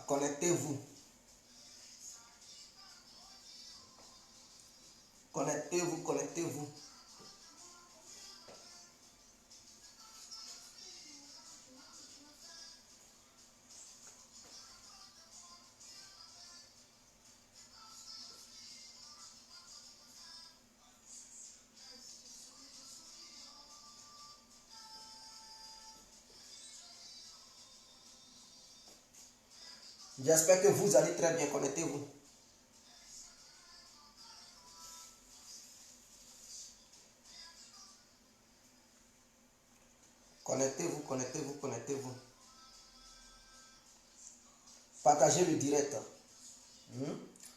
connectez-vous. Connectez-vous, connectez-vous. J'espère que vous allez très bien. Connectez-vous. Connectez-vous, connectez-vous, connectez-vous. Partagez le direct.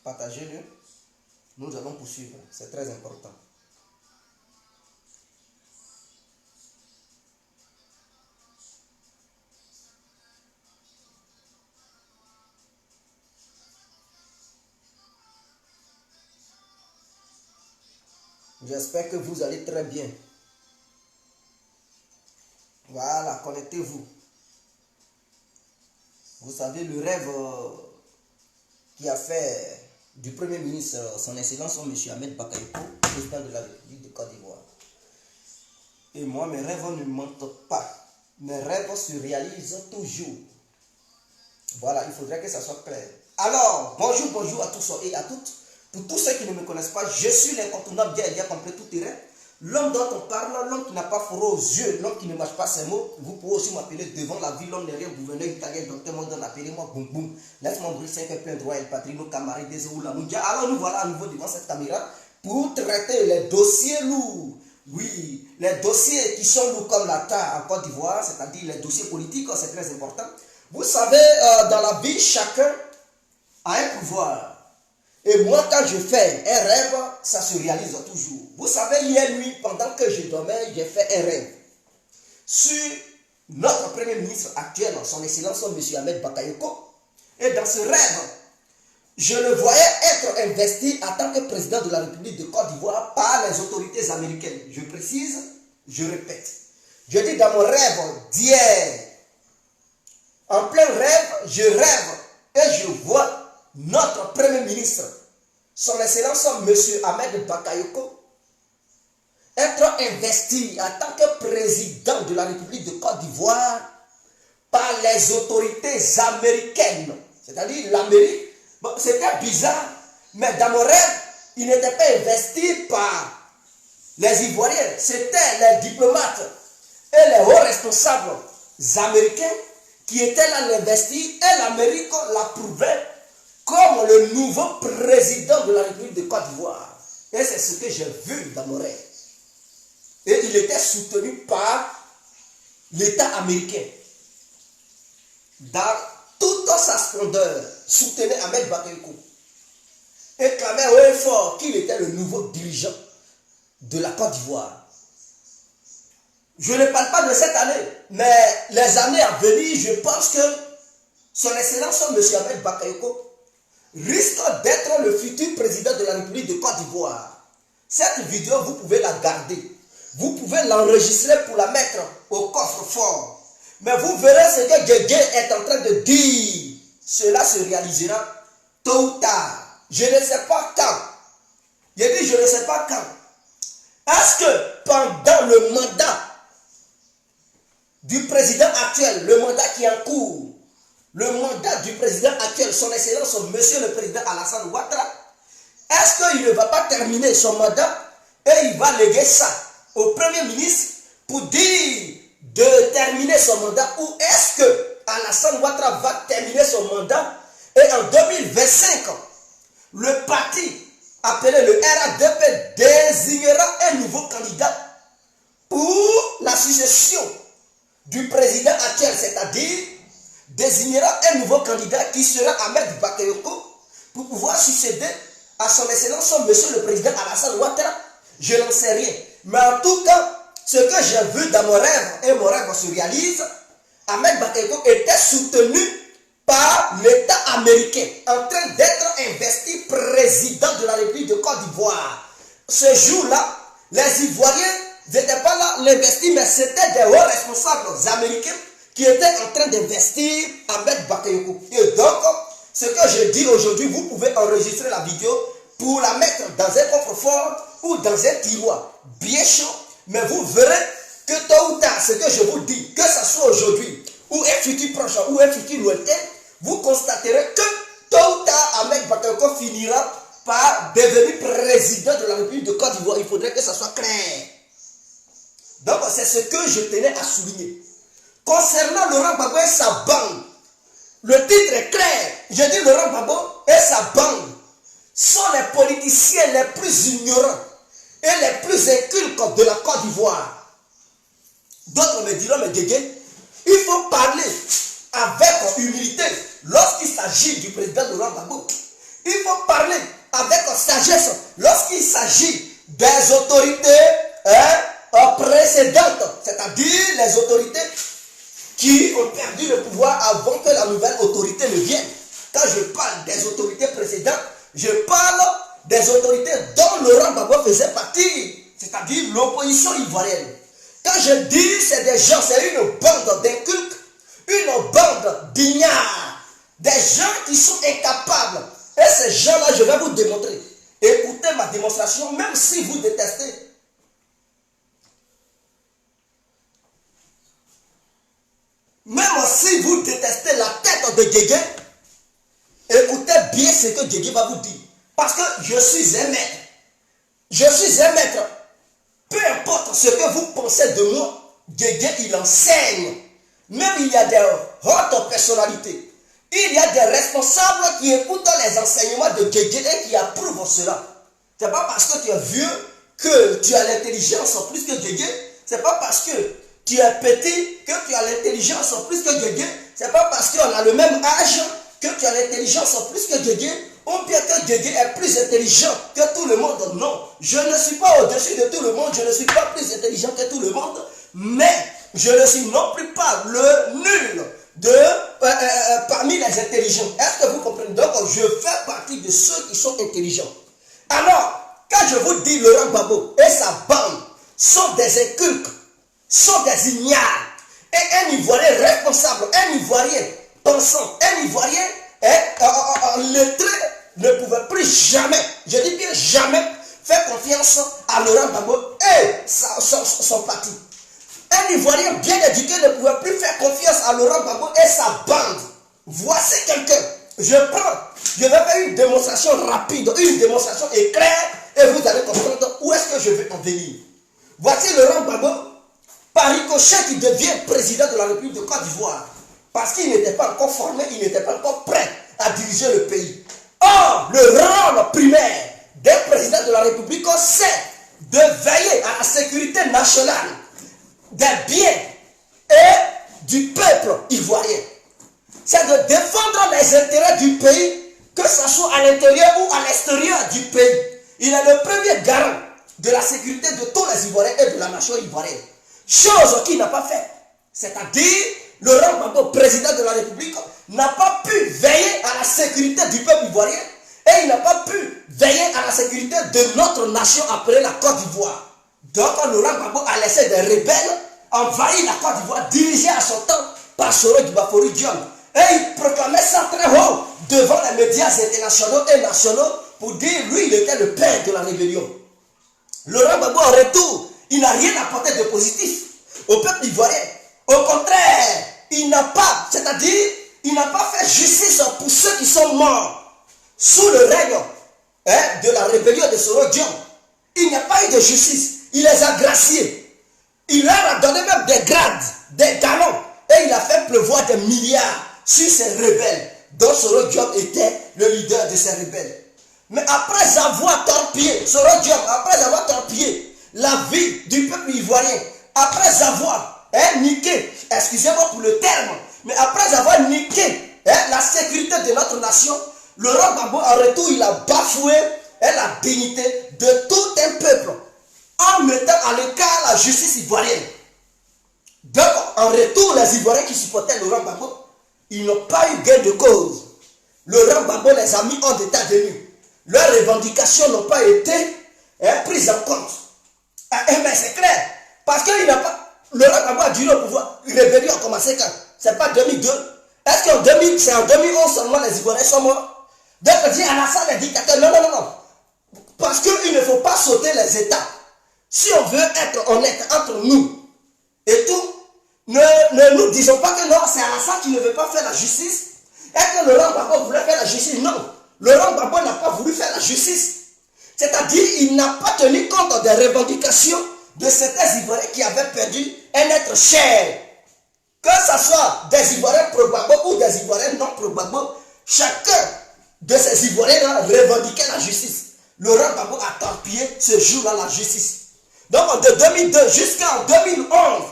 Partagez-le. Nous allons poursuivre. C'est très important. J'espère que vous allez très bien. Voilà, connectez-vous. Vous savez, le rêve qui a fait du Premier ministre, son Excellence, M. Ahmed Bakayoko, président de la République de Côte d'Ivoire. Et moi, mes rêves ne mentent pas. Mes rêves se réalisent toujours. Voilà, il faudrait que ça soit clair. Alors, bonjour à tous et à toutes. Pour tous ceux qui ne me connaissent pas, je suis l'incontournable bien complet tout terrain. L'homme dont on parle, l'homme qui n'a pas froid aux yeux, l'homme qui ne mâche pas ses mots. Vous pouvez aussi m'appeler devant la ville, l'homme derrière, gouverneur italien, docteur Modon, appelez-moi Boum Boum. Laisse-moi brûler 5 plein droit, El Patrino, Camarade, Deseoula, Moudia. Alors nous voilà à nouveau devant cette caméra pour traiter les dossiers lourds. Oui, les dossiers qui sont lourds comme la terre en Côte d'Ivoire, c'est-à-dire les dossiers politiques, c'est très important. Vous savez, dans la vie, chacun a un pouvoir. Et moi, quand je fais un rêve, ça se réalise toujours. Vous savez, hier nuit, pendant que je dormais, j'ai fait un rêve sur notre Premier ministre actuel, son Excellence, M. Ahmed Bakayoko. Et dans ce rêve, je le voyais être investi en tant que président de la République de Côte d'Ivoire par les autorités américaines. Je précise, je répète. Je dis dans mon rêve d'hier, en plein rêve, je rêve et je vois notre Premier ministre, son Excellence M. Ahmed Bakayoko, être investi en tant que président de la République de Côte d'Ivoire par les autorités américaines. C'est-à-dire l'Amérique. Bon, c'était bizarre, mais dans mon rêve, il n'était pas investi par les Ivoiriens. C'était les diplomates et les hauts responsables américains qui étaient là l'investir et l'Amérique l'approuvait comme le nouveau président de la République de Côte d'Ivoire. Et c'est ce que j'ai vu dans mon rêve. Et il était soutenu par l'État américain. Dans toute sa splendeur, soutenait Ahmed Bakayoko. Et clamait haut et fort qu'il était le nouveau dirigeant de la Côte d'Ivoire. Je ne parle pas de cette année, mais les années à venir, je pense que son Excellence M. Ahmed Bakayoko risque d'être le futur président de la République de Côte d'Ivoire. Cette vidéo, vous pouvez la garder. Vous pouvez l'enregistrer pour la mettre au coffre-fort. Mais vous verrez ce que Guégué est en train de dire. Cela se réalisera tôt ou tard. Je ne sais pas quand. Je dis je ne sais pas quand. Est-ce que pendant le mandat du président actuel, le mandat qui est en cours, le mandat du président actuel, son Excellence, Monsieur le Président Alassane Ouattara, est-ce qu'il ne va pas terminer son mandat et il va léguer ça au Premier ministre pour dire de terminer son mandat, ou est-ce que Alassane Ouattara va terminer son mandat et en 2025, le parti appelé le RADP désignera un nouveau candidat pour la succession du président actuel, c'est-à-dire désignera un nouveau candidat qui sera Ahmed Bakayoko pour pouvoir succéder à son Excellence, Monsieur le Président Alassane Ouattara. Je n'en sais rien. Mais en tout cas, ce que j'ai vu dans mon rêve, et mon rêve se réalise, Ahmed Bakayoko était soutenu par l'État américain, en train d'être investi président de la République de Côte d'Ivoire. Ce jour-là, les Ivoiriens n'étaient pas là l'investir, mais c'était des hauts responsables américains qui était en train d'investir Ahmed Bakayoko. Et donc, ce que je dis aujourd'hui, vous pouvez enregistrer la vidéo pour la mettre dans un coffre-fort ou dans un tiroir bien chaud, mais vous verrez que tôt ou tard, ce que je vous dis, que ce soit aujourd'hui ou un futur proche ou un futur lointain, vous constaterez que tôt ou tard, Ahmed Bakayoko finira par devenir président de la République de Côte d'Ivoire. Il faudrait que ça soit clair. Donc, c'est ce que je tenais à souligner. Concernant Laurent Gbagbo et sa bande, le titre est clair. Je dis Laurent Gbagbo et sa bande sont les politiciens les plus ignorants et les plus incultes de la Côte d'Ivoire. D'autres me diront, mais Guégué, il faut parler avec humilité lorsqu'il s'agit du président Laurent Gbagbo. Il faut parler avec sagesse lorsqu'il s'agit des autorités précédentes, c'est-à-dire les autorités qui ont perdu le pouvoir avant que la nouvelle autorité ne vienne. Quand je parle des autorités précédentes, je parle des autorités dont Laurent Gbagbo faisait partie, c'est-à-dire l'opposition ivoirienne. Quand je dis c'est des gens, c'est une bande d'incultes, une bande d'ignards, des gens qui sont incapables. Et ces gens-là, je vais vous démontrer. Écoutez ma démonstration, même si vous détestez. Même si vous détestez la tête de Guégué, écoutez bien ce que Guégué va vous dire. Parce que je suis un maître. Je suis un maître. Peu importe ce que vous pensez de moi, Guégué, il enseigne. Même il y a des hautes personnalités. Il y a des responsables qui écoutent les enseignements de Guégué et qui approuvent cela. Ce n'est pas parce que tu es vieux que tu as l'intelligence plus que Guégué. Ce n'est pas parce que tu es petit que tu as l'intelligence plus que Guégué. Ce n'est pas parce qu'on a le même âge que tu as l'intelligence plus que Guégué. Ou bien que Guégué est plus intelligent que tout le monde. Non, je ne suis pas au-dessus de tout le monde. Je ne suis pas plus intelligent que tout le monde. Mais je ne suis non plus pas le nul parmi les intelligents. Est-ce que vous comprenez? Donc, je fais partie de ceux qui sont intelligents. Alors, quand je vous dis Laurent Gbagbo et sa bande sont des incultes, sont des ignares, et un Ivoirien responsable, un Ivoirien pensant, un Ivoirien lettré ne pouvait plus jamais, je dis bien jamais, faire confiance à Laurent Gbagbo et son parti. Un Ivoirien bien éduqué ne pouvait plus faire confiance à Laurent Gbagbo et sa bande. Voici quelqu'un. Je vais faire une démonstration rapide, une démonstration éclair, et vous allez comprendre où est-ce que je vais en venir. Voici Laurent Gbagbo, par ricochet, qui devient président de la République de Côte d'Ivoire. Parce qu'il n'était pas encore formé, il n'était pas encore prêt à diriger le pays. Or, le rôle primaire d'un président de la République, c'est de veiller à la sécurité nationale des biens et du peuple ivoirien. C'est de défendre les intérêts du pays, que ce soit à l'intérieur ou à l'extérieur du pays. Il est le premier garant de la sécurité de tous les Ivoiriens et de la nation ivoirienne. Chose qu'il n'a pas fait. C'est-à-dire, Laurent Gbagbo, président de la République, n'a pas pu veiller à la sécurité du peuple ivoirien et il n'a pas pu veiller à la sécurité de notre nation appelée la Côte d'Ivoire. Donc, Laurent Gbagbo a laissé des rebelles envahir la Côte d'Ivoire, dirigée à son temps par Soro Gbagbo Dione. Et il proclamait ça très haut devant les médias internationaux et nationaux pour dire, lui, il était le père de la rébellion. Laurent Gbagbo, en retour, il n'a rien apporté de positif au peuple ivoirien. Au contraire, il n'a pas, c'est-à-dire, il n'a pas fait justice pour ceux qui sont morts sous le règne de la rébellion de Soro Dione. Il n'y a pas eu de justice. Il les a graciés. Il leur a donné même des grades, des galons. Et il a fait pleuvoir des milliards sur ces rebelles, dont Soro Dione était le leader de ces rebelles. Mais après avoir torpillé, Soro Dione, après avoir torpillé la vie du peuple ivoirien, après avoir niqué, excusez-moi pour le terme, mais après avoir niqué la sécurité de notre nation, Laurent Gbagbo, en retour, il a bafoué la dignité de tout un peuple en mettant à l'écart la justice ivoirienne. Donc, en retour, les Ivoiriens qui supportaient Laurent Gbagbo, ils n'ont pas eu gain de cause. Laurent Gbagbo les a mis en état de nu. Leurs revendications n'ont pas été prises en compte. Mais c'est clair, parce qu'il n'a pas... Laurent Gbagbo a duré au pouvoir. Rébellion a commencé quand? C'est pas 2002. Est-ce qu'en 2000, c'est en 2011 seulement les Ivoiriens sont morts? Donc on dit Alassane est dictateur. Non, non, non, non. Parce qu'il ne faut pas sauter les étapes. Si on veut être honnête entre nous et tout, ne nous disons pas que non, c'est Alassane qui ne veut pas faire la justice. Est-ce que Laurent Gbagbo voulait faire la justice? Non. Laurent Gbagbo n'a pas voulu faire la justice. C'est-à-dire il n'a pas tenu compte des revendications de certains Ivoiriens qui avaient perdu un être cher. Que ce soit des Ivoiriens pro-Gbagbo ou des Ivoiriens non pro-Gbagbo, chacun de ces Ivoiriens revendiquait la justice. Laurent Gbagbo a torpillé ce jour-là la justice. Donc de 2002 jusqu'en 2011,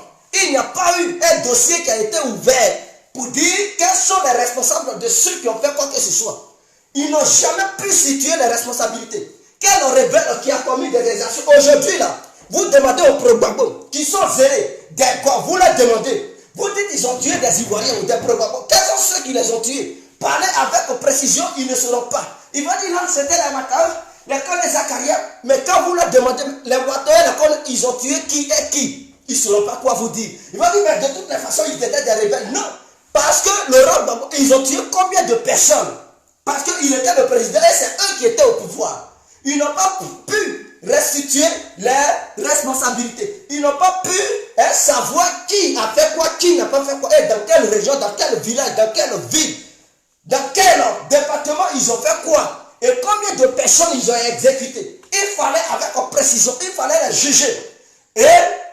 il n'y a pas eu un dossier qui a été ouvert pour dire quels sont les responsables de ceux qui ont fait quoi que ce soit. Ils n'ont jamais pu situer les responsabilités. Quel rebelle qui a commis des exactions? Aujourd'hui là, vous demandez aux pro-Gbagbo qui sont zélés, des quoi, vous les demandez. Vous dites qu'ils ont tué des Ivoiriens ou des pro-Gbagbo. Quels sont ceux qui les ont tués? Parlez avec précision, ils ne sauront pas. Ils vont dire non, c'était les Mataos, les Kone Zakaria. Mais quand vous leur demandez, les Watoe, ils ont tué qui et qui, ils ne sauront pas quoi vous dire. Ils vont dire, mais de toutes les façons, ils étaient des rebelles. Non, parce que Laurent Gbagbo, ils ont tué combien de personnes? Parce qu'il était le président et c'est eux qui étaient au pouvoir. Ils n'ont pas pu restituer les responsabilités. Ils n'ont pas pu savoir qui a fait quoi, qui n'a pas fait quoi, et dans quelle région, dans quel village, dans quelle ville, dans quel département ils ont fait quoi, et combien de personnes ils ont exécuté. Il fallait, avec précision, il fallait les juger et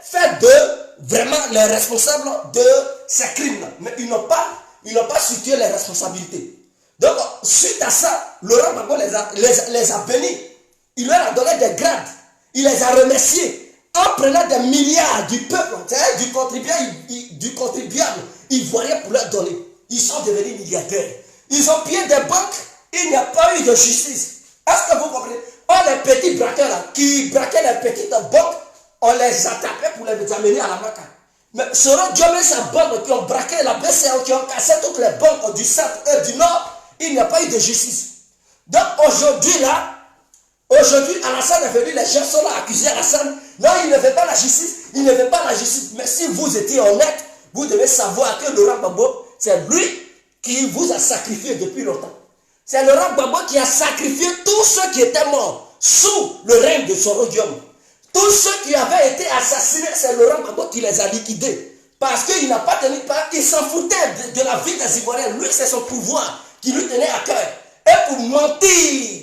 faire de vraiment les responsables de ces crimes-là. Mais ils n'ont pas situé les responsabilités. Donc, suite à ça, Laurent Gbagbo les a bénis. Il leur a donné des grades. Il les a remerciés en prenant des milliards du peuple, du contribuable ivoirien pour leur donner. Ils sont devenus milliardaires. Ils ont pillé des banques. Il n'y a pas eu de justice. Est-ce que vous comprenez? Les petits braqueurs là, qui braquaient les petites banques, on les attrapait pour les amener à la Maka. Mais selon Dieu et sa bande qui ont braqué la BCAO, qui ont cassé toutes les banques du centre et du nord, il n'y a pas eu de justice. Donc aujourd'hui là, Alassane est venu, les gens sont là accusés Alassane. Non, il ne veut pas la justice, il ne veut pas la justice. Mais si vous étiez honnête, vous devez savoir que Laurent Gbagbo, c'est lui qui vous a sacrifié depuis longtemps. C'est Laurent Gbagbo qui a sacrifié tous ceux qui étaient morts sous le règne de son royaume. Tous ceux qui avaient été assassinés, c'est Laurent Gbagbo qui les a liquidés. Parce qu'il n'a pas tenu part, il s'en foutait de la vie des Ivoiriens. Lui, c'est son pouvoir qui lui tenait à cœur. Et pour mentir,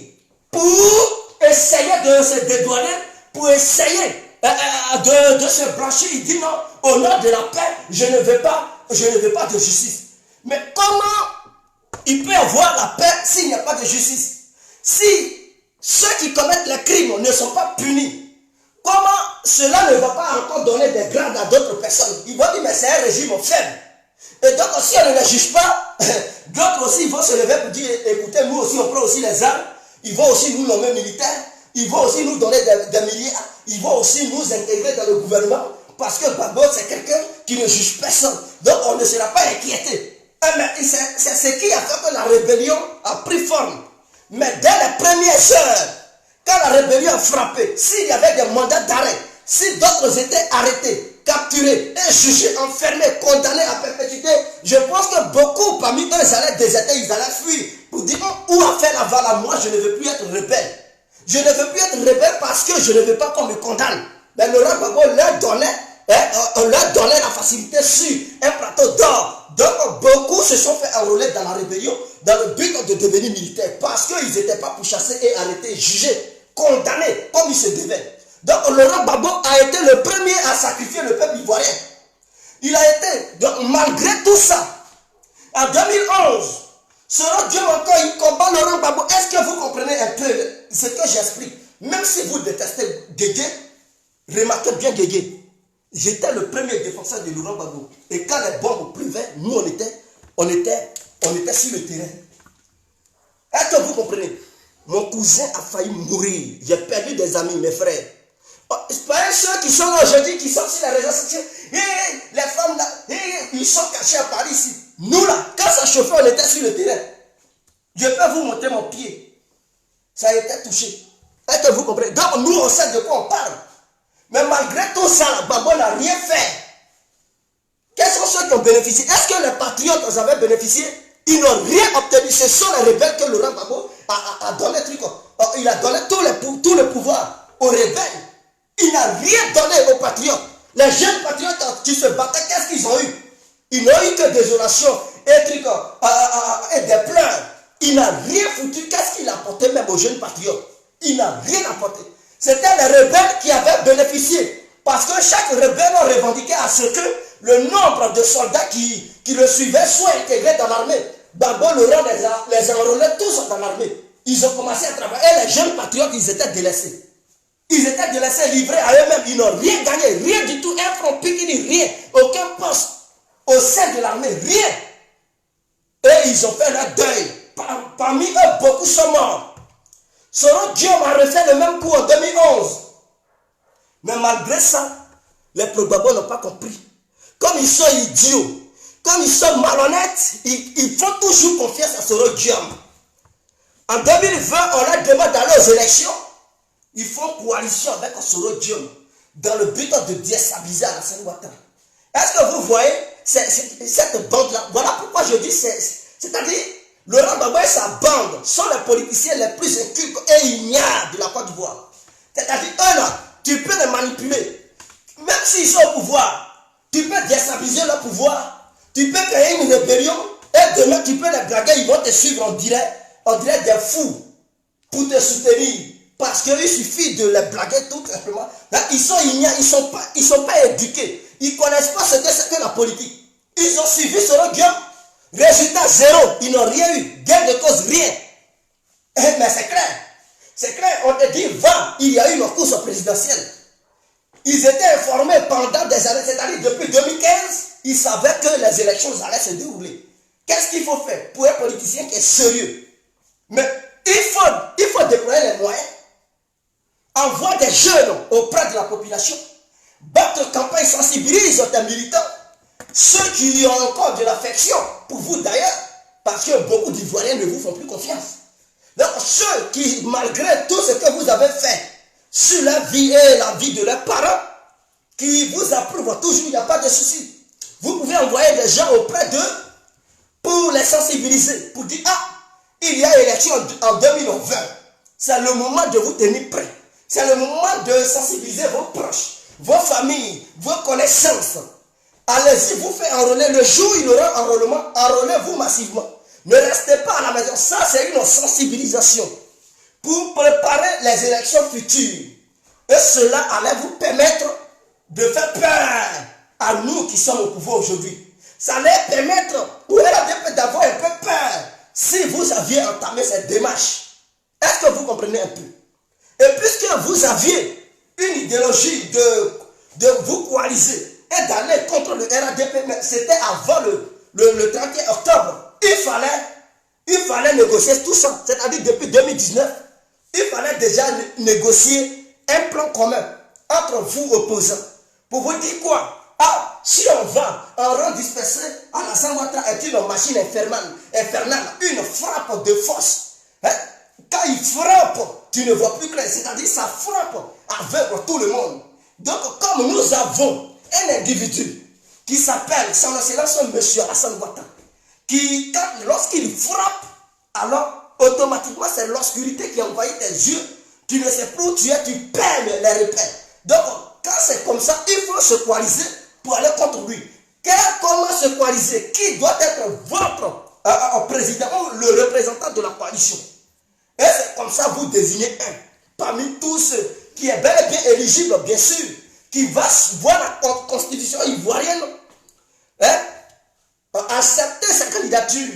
pour essayer de se dédouaner, pour essayer de se blanchir, il dit non, au nom de la paix, je ne veux pas de justice. Mais comment il peut y avoir la paix s'il n'y a pas de justice? Si ceux qui commettent les crimes ne sont pas punis, comment cela ne va pas encore donner des grades à d'autres personnes? Ils vont dire mais c'est un régime faible. Et donc si on ne les juge pas, d'autres aussi vont se lever pour dire écoutez, nous aussi on prend aussi les armes, ils vont aussi nous nommer militaires, ils vont aussi nous donner des milliards, ils vont aussi nous intégrer dans le gouvernement, parce que Gbagbo c'est quelqu'un qui ne juge personne. Donc on ne sera pas inquiété. Mais c'est ce qui a fait que la rébellion a pris forme. Mais dès les premières heures, quand la rébellion a frappé, s'il y avait des mandats d'arrêt, si d'autres étaient arrêtés, capturés et jugés, enfermés, condamnés à perpétuité, je pense que beaucoup parmi eux, ils allaient déserter, ils allaient fuir pour dire où a fait la valeur? Moi, je ne veux plus être rebelle. Je ne veux plus être rebelle parce que je ne veux pas qu'on me condamne. Mais Laurent Gbagbo leur donnait la facilité sur un plateau d'or. Donc beaucoup se sont fait enrôler dans la rébellion dans le but de devenir militaires parce qu'ils n'étaient pas pourchassés et arrêtés, jugés, condamnés comme ils se devaient. Donc Laurent Gbagbo a été le premier à sacrifier le peuple ivoirien. Il a été, donc malgré tout ça, en 2011, selon Dieu encore, il combat Laurent Gbagbo. Est-ce que vous comprenez un peu ce que j'explique? Même si vous détestez Guégué, remarquez bien Guégué. J'étais le premier défenseur de Laurent Gbagbo. Et quand les bombes pleuvaient, nous on était sur le terrain. Est-ce que vous comprenez? Mon cousin a failli mourir. J'ai perdu des amis, mes frères. C'est pas ceux qui sont là aujourd'hui, qui sont sur les réseaux sociaux. Les femmes là, ils sont cachés à Paris ici. Nous là, quand ça chauffait, on était sur le terrain. Je peux vous montrer mon pied. Ça a été touché. Est-ce que vous comprenez? Donc nous, on sait de quoi on parle. Mais malgré tout ça, Gbagbo n'a rien fait quels sont ceux qui ont bénéficié? Est-ce que les patriotes en avaient bénéficié? Ils n'ont rien obtenu. Ce sont les rebelles que Laurent Gbagbo a donné il a donné tout le pouvoir aux rebelles. Il n'a rien donné aux patriotes. Les jeunes patriotes qui se battaient, qu'est-ce qu'ils ont eu? Ils n'ont eu que désolation et des pleurs. Il n'a rien foutu. Qu'est-ce qu'il a apporté même aux jeunes patriotes? Il n'a rien apporté. C'était les rebelles qui avaient bénéficié. Parce que chaque rebelle a revendiqué à ce que le nombre de soldats qui le suivaient soit intégré dans l'armée. D'abord, Laurent les enrôlait tous dans l'armée. Ils ont commencé à travailler. Et les jeunes patriotes, ils étaient délaissés. Ils étaient délaissés, livrés à eux-mêmes. Ils n'ont rien gagné, rien du tout. Un front piquini, rien. Aucun poste au sein de l'armée, rien. Et ils ont fait leur deuil. Parmi eux, beaucoup sont morts. Soro Diom a refait le même coup en 2011. Mais malgré ça, les pro-Gbagbo n'ont pas compris. Comme ils sont idiots, comme ils sont malhonnêtes, ils font toujours confiance à Soro Diom. En 2020, on leur demande d'aller aux élections. Ils font coalition avec Soro Diom dans le but de déstabiliser Alassane Ouattara. Est-ce que vous voyez cette bande-là? Voilà pourquoi je dis, c'est-à-dire, Laurent Gbagbo et sa bande sont les politiciens les plus incultes et ignares de la Côte d'Ivoire. C'est-à-dire, eux là, tu peux les manipuler. Même s'ils sont au pouvoir, tu peux déstabiliser leur pouvoir. Tu peux créer une rébellion et demain tu peux les blaguer. Ils vont te suivre en direct des fous pour te soutenir. Parce qu'il suffit de les blaguer tout simplement. Là, ils sont ignares, ils sont pas éduqués. Ils ne connaissent pas ce que c'est que la politique. Ils ont suivi Soro Diom. Résultat zéro. Ils n'ont rien eu. Gain de cause, rien. Mais c'est clair. C'est clair. On te dit, va, il y a eu une course présidentielle. Ils étaient informés pendant des années. C'est-à-dire depuis 2015, ils savaient que les élections allaient se dérouler. Qu'est-ce qu'il faut faire pour un politicien qui est sérieux? Mais il faut déployer les moyens. Envoie des jeunes auprès de la population. Votre campagne sensibilise tes militants. Ceux qui ont encore de l'affection pour vous d'ailleurs, parce que beaucoup d'Ivoiriens ne vous font plus confiance. Donc ceux qui, malgré tout ce que vous avez fait sur la vie et la vie de leurs parents, qui vous approuvent toujours, il n'y a pas de souci. Vous pouvez envoyer des gens auprès d'eux pour les sensibiliser, pour dire, ah, il y a élection en 2020. C'est le moment de vous tenir prêts. C'est le moment de sensibiliser vos proches, vos familles, vos connaissances. Allez-y, vous faites enrôler. Le jour où il y aura enrôlement, enrôlez-vous massivement. Ne restez pas à la maison. Ça, c'est une sensibilisation pour préparer les élections futures. Et cela allait vous permettre de faire peur à nous qui sommes au pouvoir aujourd'hui. Ça allait permettre au RADP d'avoir un peu peur si vous aviez entamé cette démarche. Est-ce que vous comprenez un peu? Et puisque vous aviez une idéologie de vous coaliser et d'aller contre le RADP, mais c'était avant le 31 octobre, il fallait négocier tout ça. C'est-à-dire depuis 2019, il fallait déjà négocier un plan commun entre vous opposants. Pour vous dire quoi? Ah, si on va en rang dispersé, Alassane Ouattara est une machine infernale, une frappe de force. Hein? Quand il frappe, tu ne vois plus clair. C'est-à-dire ça frappe avec tout le monde. Donc comme nous avons un individu qui s'appelle, son excellence monsieur Alassane Ouattara, qui, lorsqu'il frappe, alors automatiquement c'est l'obscurité qui envahit tes yeux. Tu ne sais plus où tu es, tu perds les repères. Donc quand c'est comme ça, il faut se coaliser pour aller contre lui. Comment se coaliser? Qui doit être votre président ou le représentant de la coalition? Et c'est comme ça vous désignez un parmi tous ceux qui est bel et bien éligible, bien sûr, qui va voir la constitution ivoirienne, hein, accepter sa candidature.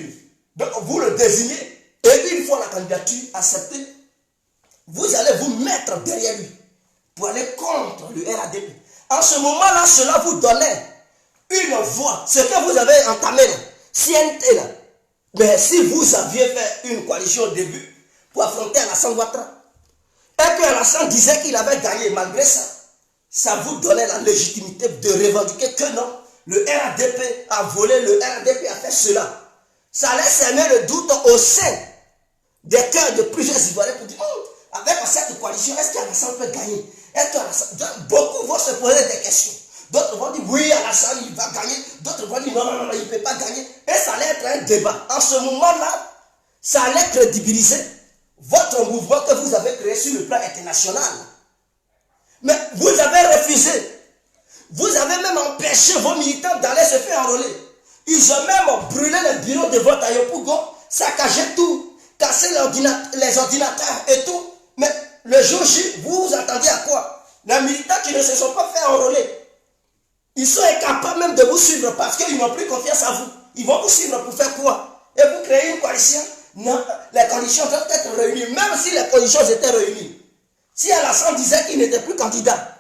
Donc vous le désignez, et une fois la candidature acceptée, vous allez vous mettre derrière lui pour aller contre le RADP. En ce moment-là, cela vous donnait une voix. Ce que vous avez entamé là, CNT là, mais si vous aviez fait une coalition au début pour affronter Alassane Ouattara, et que Alassane disait qu'il avait gagné malgré ça, ça vous donnait la légitimité de revendiquer que non, le RADP a volé, le RADP a fait cela. Ça allait semer le doute au sein des cœurs de plusieurs Ivoiriens pour dire, oh, avec cette coalition, est-ce qu'Alassane peut gagner? Beaucoup vont se poser des questions. D'autres vont dire oui, Alassane, il va gagner. D'autres vont dire non, non, non, il ne peut pas gagner. Et ça allait être un débat. En ce moment-là, ça allait crédibiliser votre mouvement que vous avez créé sur le plan international. Mais vous avez refusé. Vous avez même empêché vos militants d'aller se faire enrôler. Ils ont même brûlé les bureaux de vote à Yopougon, saccagé tout, cassé les ordinateurs et tout. Mais le jour J, vous vous attendiez à quoi? Les militants qui ne se sont pas fait enrôler, ils sont incapables même de vous suivre parce qu'ils n'ont plus confiance en vous. Ils vont vous suivre pour faire quoi? Et vous créez une coalition? Non, les conditions doivent être réunies, même si les conditions étaient réunies. Si Alassane disait qu'il n'était plus candidat,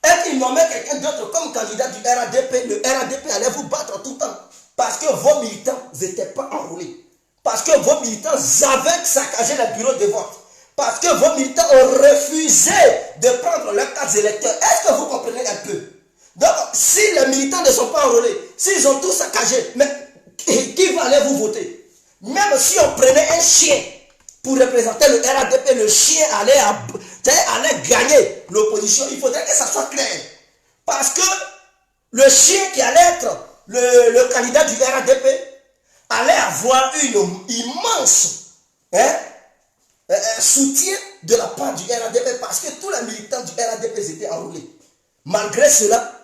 et qu'il nommait quelqu'un d'autre comme candidat du RADP, le RADP allait vous battre tout le temps. Parce que vos militants n'étaient pas enrôlés. Parce que vos militants avaient saccagé les bureaux de vote. Parce que vos militants ont refusé de prendre leurs cartes électeurs. Est-ce que vous comprenez un peu? Donc, si les militants ne sont pas enrôlés, s'ils ont tout saccagé, mais qui va aller vous voter? Même si on prenait un chien pour représenter le RADP, le chien allait gagner l'opposition. Il faudrait que ça soit clair. Parce que le chien qui allait être le candidat du RADP allait avoir une immense soutien de la part du RADP parce que tous les militants du RADP étaient enrôlés. Malgré cela,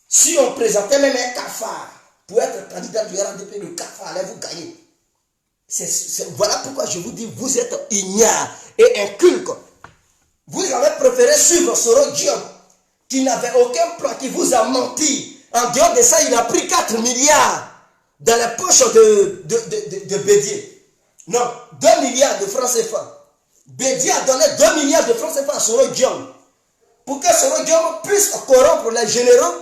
si on présentait même un cafard pour être candidat du RADP, le cafard allait vous gagner. Voilà pourquoi je vous dis, vous êtes ignares et incultes. Vous avez préféré suivre Soro Diom, qui n'avait aucun plan, qui vous a menti. En dehors de ça, il a pris 4 milliards dans la poche de Bédier. Non, 2 milliards de francs CFA. Bédier a donné 2 milliards de francs CFA à Soro Diom pour que Soro Diom puisse corrompre les généraux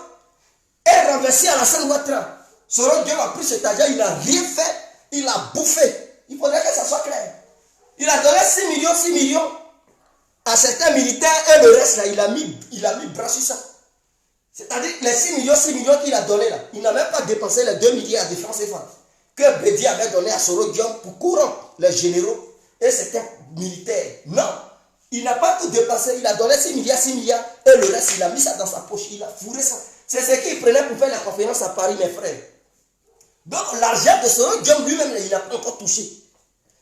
et renverser Alassane Ouattara. Soro Diom a pris cet argent, il n'a rien fait, il a bouffé. Il faudrait que ça soit clair. Il a donné 6 millions à certains militaires et le reste là, il a mis bras sur ça. C'est-à-dire les 6 millions qu'il a donné là, il n'a même pas dépensé les 2 milliards de francs CFA que Bédier avait donné à Soro Diom pour corrompre les généraux et certains militaires. Non, il n'a pas tout dépensé, il a donné 6 milliards et le reste il a mis ça dans sa poche, il a fourré ça. C'est ce qu'il prenait pour faire la conférence à Paris, mes frères. Donc l'argent de Soro Diom lui-même, il n'a pas encore touché.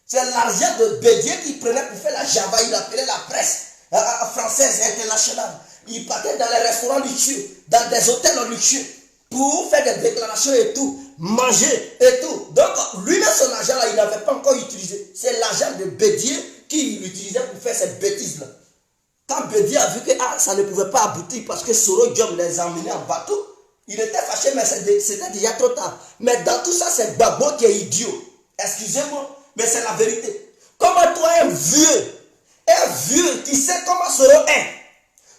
C'est l'argent de Bédier qu'il prenait pour faire la Java, il appelait la presse française internationale. Il partait dans les restaurants luxueux, dans des hôtels luxueux, pour faire des déclarations et tout, manger et tout. Donc lui-même son argent là, il n'avait pas encore utilisé. C'est l'argent de Bédier qu'il utilisait pour faire ces bêtises-là. Quand Bédier a vu que ça ne pouvait pas aboutir parce que Soro Diom les a emmenés en bateau, il était fâché, mais c'était déjà trop tard. Mais dans tout ça, c'est Gbagbo qui est idiot. Excusez-moi, mais c'est la vérité. Comment toi, un vieux qui sait comment Soro est,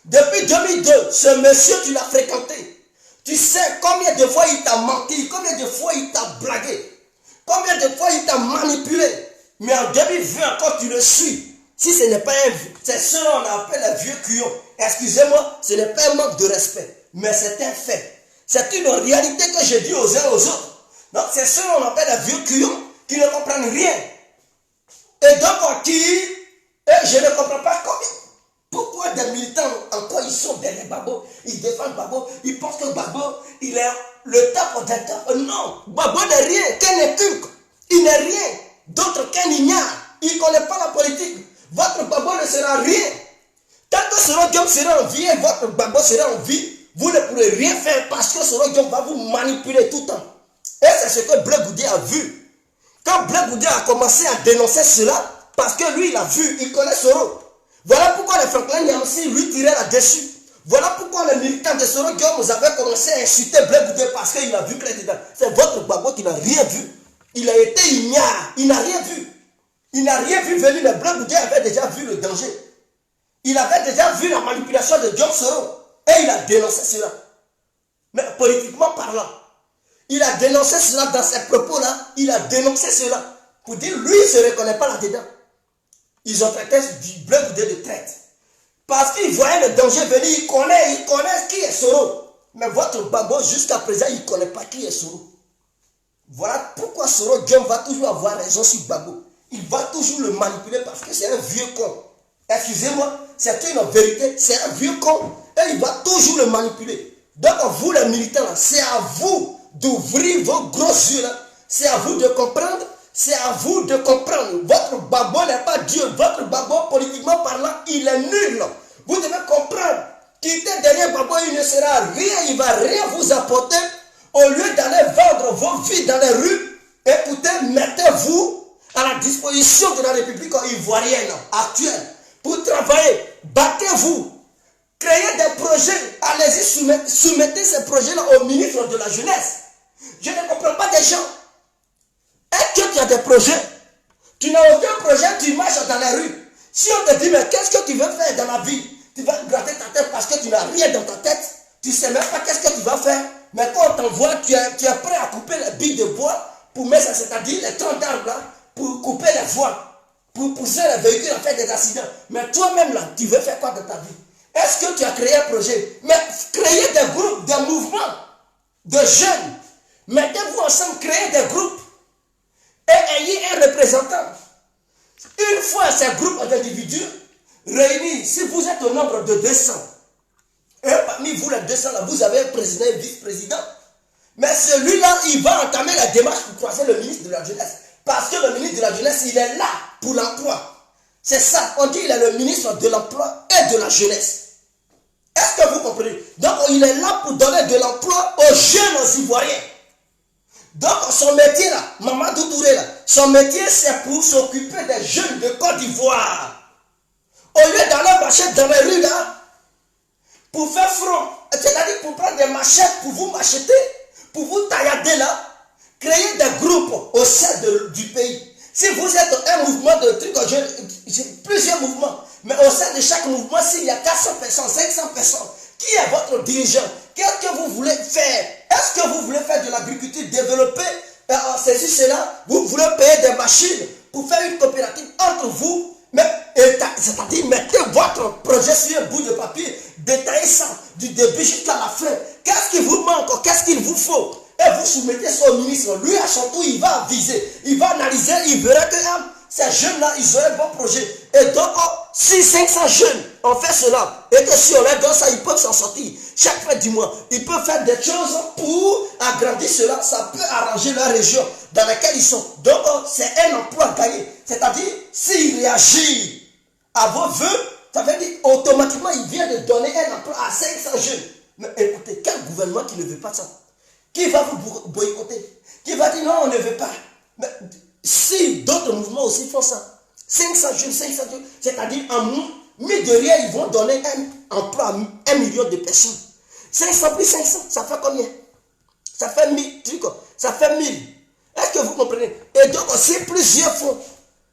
depuis 2002, ce monsieur, tu l'as fréquenté. Tu sais combien de fois il t'a menti, combien de fois il t'a blagué, combien de fois il t'a manipulé. Mais en 2020 encore, tu le suis. Si ce n'est pas un vieux, c'est ce qu'on appelle un vieux cuillon. Excusez-moi, ce n'est pas un manque de respect, mais c'est un fait. C'est une réalité que je dis aux uns aux autres. Donc c'est ceux qu'on appelle les vieux cuyons qui ne comprennent rien. Et donc je ne comprends pas pourquoi des militants, encore ils sont derrière Gbagbo, ils défendent Gbagbo, ils pensent que Gbagbo, il est le top d'un top. Non, Gbagbo n'est rien, qu'un inculte. Il n'est rien d'autre qu'un ignare. Il ne connaît pas la politique. Votre Gbagbo ne sera rien. Tant que Soro Diom sera en vie et votre Gbagbo sera en vie, vous ne pourrez rien faire parce que Soro Diom va vous manipuler tout le temps. Et c'est ce que Blé Goudé a vu. Quand Blé Goudé a commencé à dénoncer cela, parce que lui, il a vu, il connaît Soro. Voilà pourquoi les Franklin Yamsi lui tiraient là-dessus. Voilà pourquoi les militants de Soro Diom avaient commencé à insulter Blé Goudé parce qu'il a vu que c'est votre Gbagbo qui n'a rien vu. Il a été ignare, il n'a rien vu. Il n'a rien vu venir, mais Blé Goudé avait déjà vu le danger. Il avait déjà vu la manipulation de Diom Soro. Et il a dénoncé cela. Mais politiquement parlant, il a dénoncé cela dans ses propos-là. Il a dénoncé cela. Pour dire, lui, il ne se reconnaît pas là-dedans. Ils ont traité du Blé Goudé de traite. Parce qu'il voyait le danger venir. Il connaît qui est Soro. Mais votre Gbagbo, jusqu'à présent, il ne connaît pas qui est Soro. Voilà pourquoi Soro Diom va toujours avoir raison sur Gbagbo. Il va toujours le manipuler parce que c'est un vieux con. Excusez-moi, c'est une vérité. C'est un vieux con. Et il va toujours le manipuler. Donc vous les militants, c'est à vous d'ouvrir vos gros yeux là. C'est à vous de comprendre. C'est à vous de comprendre. Votre Gbagbo n'est pas Dieu. Votre Gbagbo, politiquement parlant, il est nul. Vous devez comprendre. Quittez derrière Gbagbo, il ne sera rien. Il ne va rien vous apporter. Au lieu d'aller vendre vos vies dans les rues, écoutez, mettez-vous à la disposition de la République ivoirienne actuelle pour travailler. Battez-vous. Créez des projets. Allez-y, soumettez ces projets-là au ministre de la Jeunesse. Je ne comprends pas des gens. Est-ce que tu as des projets? Tu n'as aucun projet, tu marches dans les rues. Si on te dit, mais qu'est-ce que tu veux faire dans la vie? Tu vas gratter ta tête parce que tu n'as rien dans ta tête. Tu ne sais même pas qu'est-ce que tu vas faire. Mais quand on t'envoie, tu es prêt à couper les billes de bois pour mettre ça, c'est-à-dire les troncs d'arbres là, pour couper les voies, pour pousser les véhicules à faire des accidents. Mais toi-même là, tu veux faire quoi dans ta vie? Est-ce que tu as créé un projet? Mais créez des groupes, des mouvements de jeunes. Mettez-vous ensemble, créez des groupes. Et ayez un représentant. Une fois ces groupes d'individus réunis, si vous êtes au nombre de 200, et parmi vous les 200 là, vous avez un président et un vice-président, mais celui-là, il va entamer la démarche pour croiser le ministre de la Jeunesse. Parce que le ministre de la Jeunesse, il est là pour l'emploi. C'est ça, on dit qu'il est le ministre de l'emploi et de la jeunesse. Est-ce que vous comprenez? Donc il est là pour donner de l'emploi aux jeunes Ivoiriens. Donc son métier là, Mamadou Touré là, son métier c'est pour s'occuper des jeunes de Côte d'Ivoire. Au lieu d'aller marcher dans les rues là, pour faire front, c'est-à-dire pour prendre des machettes, pour vous macheter, pour vous taillader là, créer des groupes au sein du pays. Si vous êtes un mouvement de trucs, j'ai plusieurs mouvements, mais au sein de chaque mouvement, s'il y a 400 personnes, 500 personnes, qui est votre dirigeant? Qu'est-ce que vous voulez faire? Est-ce que vous voulez faire de l'agriculture, développer ceci, cela? Vous voulez payer des machines pour faire une coopérative entre vous? C'est-à-dire, mettez votre projet sur un bout de papier, détaillez ça du début jusqu'à la fin. Qu'est-ce qui vous manque? Qu'est-ce qu'il vous faut? Et vous soumettez ça au ministre. Lui, à son tour, il va viser, il va analyser, il verra que ces jeunes-là, ils ont un bon projet. Et donc, si 500 jeunes ont fait cela, et que si on leur donne ça, ils peuvent s'en sortir. Chaque fin du mois, ils peuvent faire des choses pour agrandir cela. Ça peut arranger la région dans laquelle ils sont. Donc, c'est un emploi gagné. C'est-à-dire, s'il réagit à vos voeux, ça veut dire automatiquement, il vient de donner un emploi à 500 jeunes. Mais écoutez, quel gouvernement qui ne veut pas ça? Qui va vous boycotter? Qui va dire non, on ne veut pas? Mais si d'autres mouvements aussi font ça, 500 jeunes, c'est-à-dire en mais derrière, ils vont donner un emploi à 1 million de personnes. 500 plus 500, ça fait combien? Ça fait 1000 trucs, ça fait 1000. Est-ce que vous comprenez? Et donc, c'est plusieurs fois.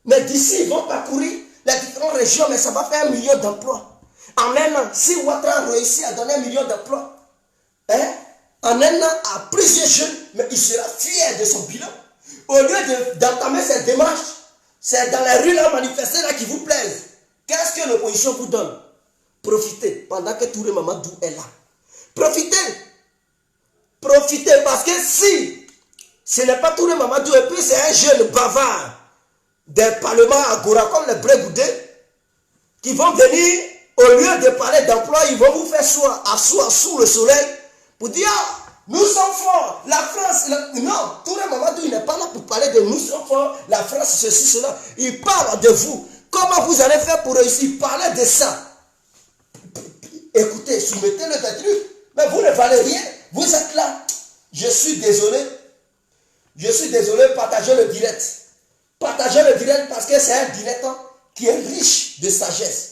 Mais d'ici, ils vont parcourir les différentes régions, mais ça va faire 1 million d'emplois. En un an, si Ouattara réussit à donner 1 million d'emplois, en un an, à plusieurs jeunes, mais il sera fier de son bilan. Au lieu d'entamer cette démarche, c'est dans les rues là, manifester là qui vous plaisent. Qu'est-ce que l'opposition vous donne? Profitez pendant que Touré Mamadou est là. Profitez. Profitez parce que si ce n'est pas Touré Mamadou et puis c'est un jeune bavard des parlements à Gora comme les Brégoudés qui vont venir, au lieu de parler d'emploi, ils vont vous faire asseoir sous le soleil pour dire nous sommes forts, la France, non, Touré Mamadou, il n'est pas là pour parler de nous sommes forts, la France, ceci, cela. Il parle de vous. Comment vous allez faire pour réussir? Parler de ça. Écoutez, soumettez-le des trucs, mais vous ne valez rien. Vous êtes là. Je suis désolé. Je suis désolé, partagez le direct. Partagez le direct parce que c'est un direct qui est riche de sagesse,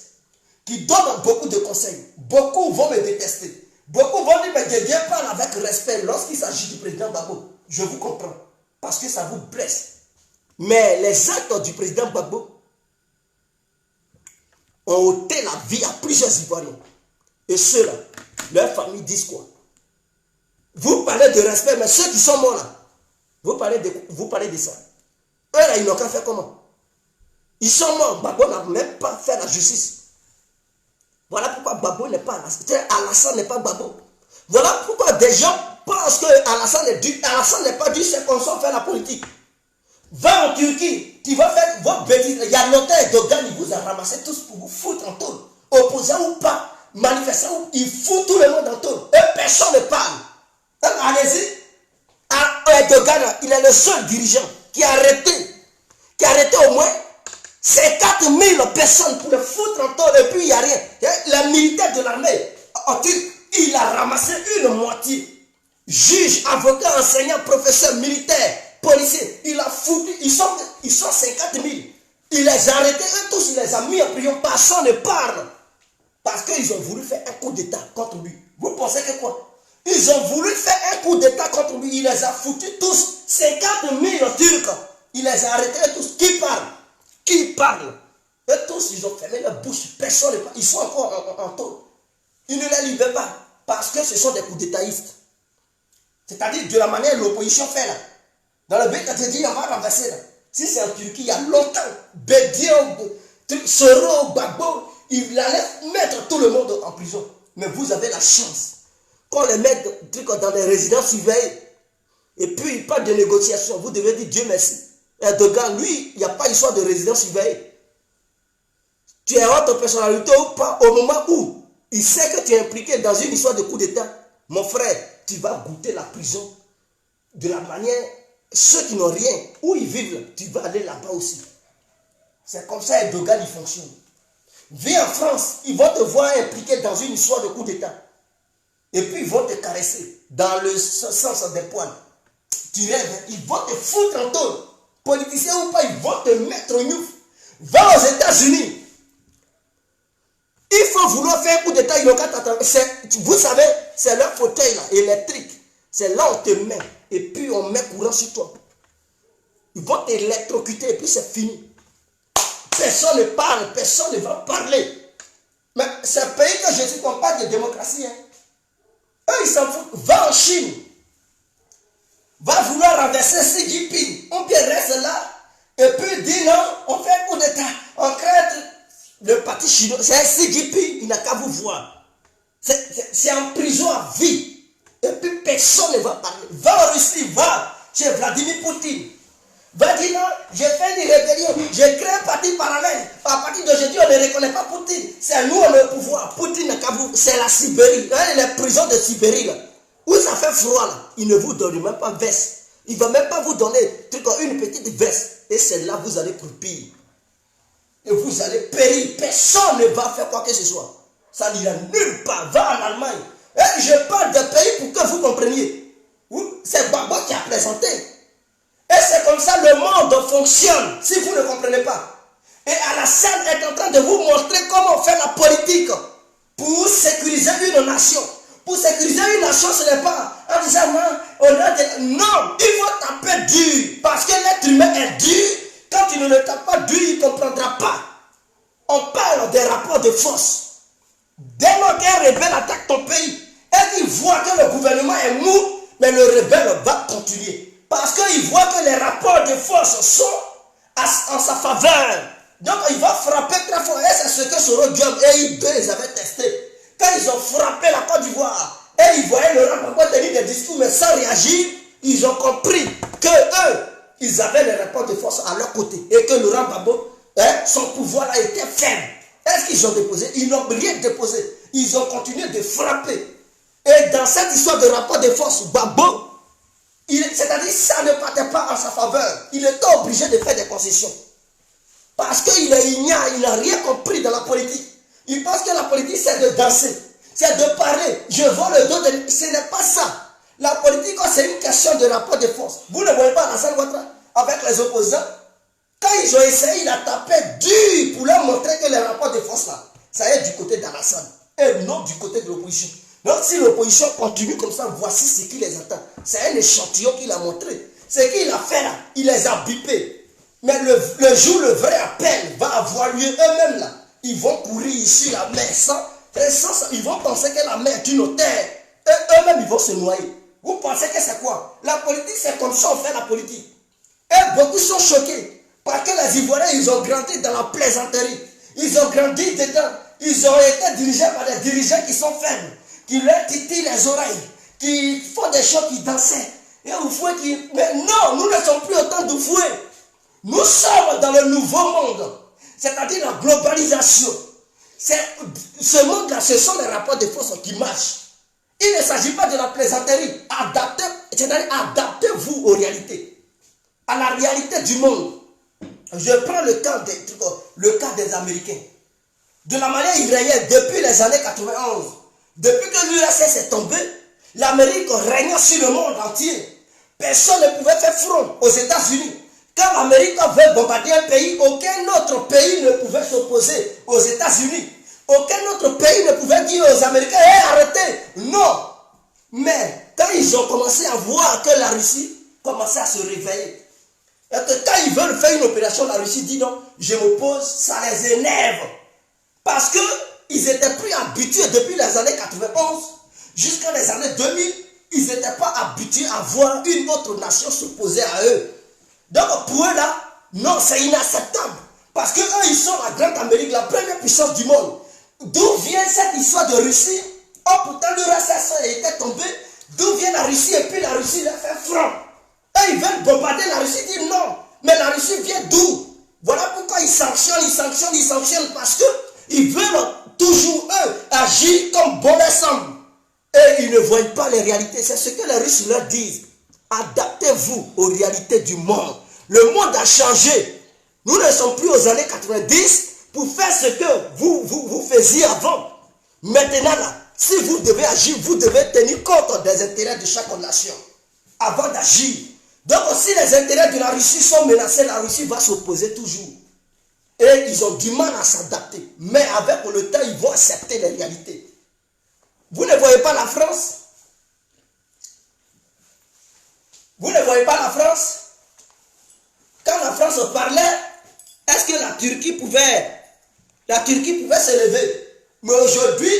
qui donne beaucoup de conseils. Beaucoup vont me détester. Beaucoup vont dire, mais Dieu parle avec respect lorsqu'il s'agit du président Gbagbo. Je vous comprends, parce que ça vous blesse. Mais les actes du président Gbagbo ont ôté la vie à plusieurs Ivoiriens. Et ceux-là, leurs familles disent quoi? Vous parlez de respect, mais ceux qui sont morts là, vous parlez de ça. Eux là, ils n'ont qu'à faire comment? Ils sont morts. Gbagbo n'a même pas fait la justice. Voilà pourquoi Gbagbo n'est pas Alassane n'est pas Gbagbo. Voilà pourquoi des gens pensent que Alassane n'est pas dû, c'est qu'on s'en fait la politique. Va en Turquie, tu vas faire votre bêtise. Il y a longtemps, Erdogan, il vous a ramassé tous pour vous foutre en tôle. Opposant ou pas, manifestation, il fout tout le monde en taule. Et personne ne parle. Allez-y. Erdogan, il est le seul dirigeant qui a arrêté au moins 50 000 personnes pour le foutre en taule. Et puis il n'y a rien. Les militaires de l'armée, il a ramassé une moitié. Juge, avocat, enseignant, professeur, militaire, policier. Il a foutu. Ils sont 50 000. Il les a arrêtés, eux tous, il les a mis en prison. Personne ne parle. Parce qu'ils ont voulu faire un coup d'état contre lui. Vous pensez que quoi? Ils ont voulu faire un coup d'état contre lui. Il les a foutus tous. 50 000 Turcs. Il les a arrêtés eux tous. Qui parle? Qui parle? Eux tous, ils ont fermé leur bouche. Personne ne parle. Ils sont encore en taule. Ils ne les libèrent pas. Parce que ce sont des coups d'étatistes. C'est-à-dire de la manière dont l'opposition fait là. Dans le but, quand tu dis on va renverser là. Si c'est en Turquie, il y a longtemps, Bédiou, Soro, Gbagbo, il allait mettre tout le monde en prison. Mais vous avez la chance qu'on les mette dans des résidences surveillées. Et puis il parle de négociation. Vous devez dire Dieu merci. Erdogan, lui, il n'y a pas d'histoire de résidence surveillée. Tu es haute personnalité ou pas, au moment où il sait que tu es impliqué dans une histoire de coup d'état, mon frère, tu vas goûter la prison de la manière. Ceux qui n'ont rien, où ils vivent, tu vas aller là-bas aussi. C'est comme ça Erdogan il fonctionne. Viens en France, ils vont te voir impliqué dans une histoire de coup d'état. Et puis ils vont te caresser dans le sens des poils. Tu rêves, ils vont te foutre en taule. Politicien ou pas, ils vont te mettre au ñouf. Va aux États-Unis. Il faut vouloir faire un coup d'état, vous savez, c'est leur fauteuil là, électrique. C'est là où on te met. Et puis on met courant sur toi. Ils vont t'électrocuter et puis c'est fini. Personne ne parle, personne ne va parler. Mais c'est un pays que je dis qu'on parle de démocratie. Hein. Eux, ils s'en foutent. Va en Chine. Va vouloir renverser Xi Jinping. On peut rester là. Et puis dit non, on fait un coup d'état. On crée le parti chinois. C'est un Xi Jinping. Il n'a qu'à vous voir. C'est en prison à vie. Et puis personne ne va parler. Va en Russie, va chez Vladimir Poutine. Va dire non, j'ai fait une rébellion, j'ai créé un parti parallèle. À partir d'aujourd'hui, on ne reconnaît pas Poutine. C'est nous, on est au pouvoir. Poutine n'a qu'à vous. C'est la Sibérie. Les prisons de Sibérie, là. Où ça fait froid, là. Il ne vous donne même pas veste. Il ne va même pas vous donner une petite veste. Et c'est là que vous allez croupir. Et vous allez périr. Personne ne va faire quoi que ce soit. Ça n'ira nulle part. Va en Allemagne. Et je parle de pays pour que vous compreniez. C'est Gbagbo qui a présenté. Et c'est comme ça le monde fonctionne, si vous ne comprenez pas. Et Alassane est en train de vous montrer comment on fait la politique pour sécuriser une nation. Pour sécuriser une nation, ce n'est pas en disant non, il faut taper dur. Parce que l'être humain est dur. Quand tu ne le tapes pas dur, il ne comprendra pas. On parle des rapports de force. Dès lors qu'un rebelle attaque ton pays, et qu'il voit que le gouvernement est mou, mais le rebelle va continuer. Parce qu'il voit que les rapports de force sont en sa faveur. Donc il va frapper très fort. Et c'est ce que Soro Diop et I2 les avaient testé. Quand ils ont frappé la Côte d'Ivoire, et ils voyaient Laurent Gbagbo tenir des discours mais sans réagir, ils ont compris que eux, ils avaient les rapports de force à leur côté. Et que Laurent Gbagbo, son pouvoir là était faible. Est-ce qu'ils ont déposé? Ils n'ont rien déposé. Ils ont continué de frapper. Et dans cette histoire de rapport de force, Gbagbo, c'est-à-dire ça ne partait pas en sa faveur. Il était obligé de faire des concessions. Parce qu'il est ignare, il n'a rien compris dans la politique. Il pense que la politique c'est de danser, c'est de parler. Je vends le dos de... Ce n'est pas ça. La politique c'est une question de rapport de force. Vous ne voyez pas Alassane Ouattara avec les opposants. Quand ils ont essayé, il a tapé dur pour leur montrer que les rapports de force là, ça est du côté d'Alassane et non du côté de l'opposition. Donc si l'opposition continue comme ça, voici ce qui les attend. C'est un échantillon qu'il a montré. Ce qu'il a fait là, il les a bipés. Mais le jour le vrai appel va avoir lieu, eux-mêmes là, ils vont courir ici la mer sans ils vont penser que la mer est une terre. Et eux-mêmes ils vont se noyer. Vous pensez que c'est quoi? La politique c'est comme ça on fait la politique. Et beaucoup sont choqués. Parce que les Ivoiriens ils ont grandi dans la plaisanterie. Ils ont grandi dedans. Ils ont été dirigés par des dirigeants qui sont faibles. Qui leur titillent les oreilles, qui font des choses qui dansaient. Et Oufoué qui... Mais non, nous ne sommes plus autant d'Oufoué. Nous sommes dans le nouveau monde. C'est-à-dire la globalisation. Ce monde-là, ce sont les rapports de force qui marchent. Il ne s'agit pas de la plaisanterie. Adaptez-vous aux réalités. À la réalité du monde. Je prends le cas des Américains. De la manière irréelle, depuis les années 91, depuis que l'URSS est tombé, l'Amérique régnait sur le monde entier. Personne ne pouvait faire front aux États-Unis. Quand l'Amérique veut bombarder un pays, aucun autre pays ne pouvait s'opposer aux États-Unis. Aucun autre pays ne pouvait dire aux Américains, hey, arrêtez. Non. Mais quand ils ont commencé à voir que la Russie commençait à se réveiller, et que quand ils veulent faire une opération, la Russie dit non, je m'oppose, ça les énerve. Parce qu'ils étaient plus habitués depuis les années 91 jusqu'à les années 2000, ils n'étaient pas habitués à voir une autre nation s'opposer à eux. Donc pour eux là, non, c'est inacceptable. Parce qu'eux, ils sont la grande Amérique, la première puissance du monde. D'où vient cette histoire de Russie? Oh, pourtant l'URSS était tombé. D'où vient la Russie? Et puis la Russie leur fait front. Et ils veulent bombarder la Russie, ils disent non. Mais la Russie vient d'où? Voilà pourquoi ils sanctionnent parce qu'ils veulent toujours, eux, agir comme bon leur semble. Et ils ne voient pas les réalités. C'est ce que les Russes leur disent. Adaptez-vous aux réalités du monde. Le monde a changé. Nous ne sommes plus aux années 90 pour faire ce que vous faisiez avant. Maintenant, là, si vous devez agir, vous devez tenir compte des intérêts de chaque nation avant d'agir. Donc, si les intérêts de la Russie sont menacés, la Russie va s'opposer toujours. Et ils ont du mal à s'adapter. Mais avec le temps, ils vont accepter les réalités. Vous ne voyez pas la France? Vous ne voyez pas la France? Quand la France parlait, est-ce que la Turquie pouvait se lever? Mais aujourd'hui,